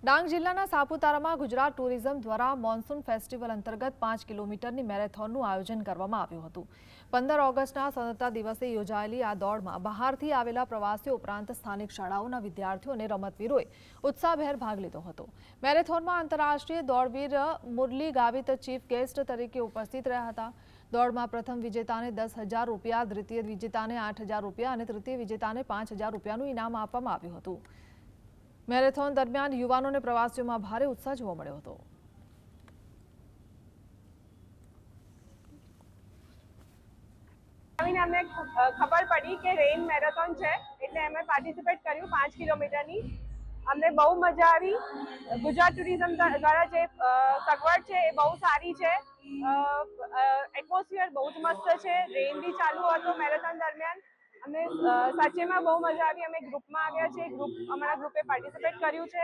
ડાંગ જિલ્લાના સાપુતારામાં ગુજરાત ટુરિઝમ દ્વારા મોન્સૂન ફેસ્ટિવલ અંતર્ગત 5 કિલોમીટરની મેરેથોનનું આયોજન કરવામાં આવ્યું હતું। 15 ઓગસ્ટના સ્વતંત્રતા દિવસે યોજાયેલી આ દોડમાં બહારથી આવેલા પ્રવાસીઓ ઉપરાંત સ્થાનિક શાળાઓના વિદ્યાર્થીઓ અને રમતવીરોએ ઉત્સાહભેર ભાગ લીધો હતો। મેરેથોનમાં આંતરરાષ્ટ્રીય દોડવીર મુરલી ગાવિત ચીફ ગેસ્ટ તરીકે ઉપસ્થિત રહ્યા હતા। દોડમાં પ્રથમ વિજેતાને 10,000 રૂપિયા, દ્વિતીય વિજેતાને 8,000 રૂપિયા અને તૃતીય વિજેતાને 5,000 રૂપિયાનું ઇનામ આપવામાં આવ્યું હતું। મેરેથોન દરમિયાન યુવાનો અને પ્રવાસીઓમાં ભારે ઉત્સાહ જોવા મળ્યો હતો। અમને ખબર પડી કે રેન મેરેથોન છે એટલે અમે પાર્ટિસિપેટ કર્યું 5 કિલોમીટરની। અમને બહુ મજા આવી। ગુજરાત ટુરિઝમ દ્વારા જે સગવડ છે એ બહુ સારી છે। એટમોસ્ફિયર બહુ જ મસ્ત છે। રેન બી ચાલુ હતો મેરેથોન દરમિયાન। અમને સાચેમાં બહુ મજા આવી। અમે ગ્રુપમાં આવ્યા છીએ, અમારા ગ્રુપે પાર્ટિસિપેટ કર્યું છે।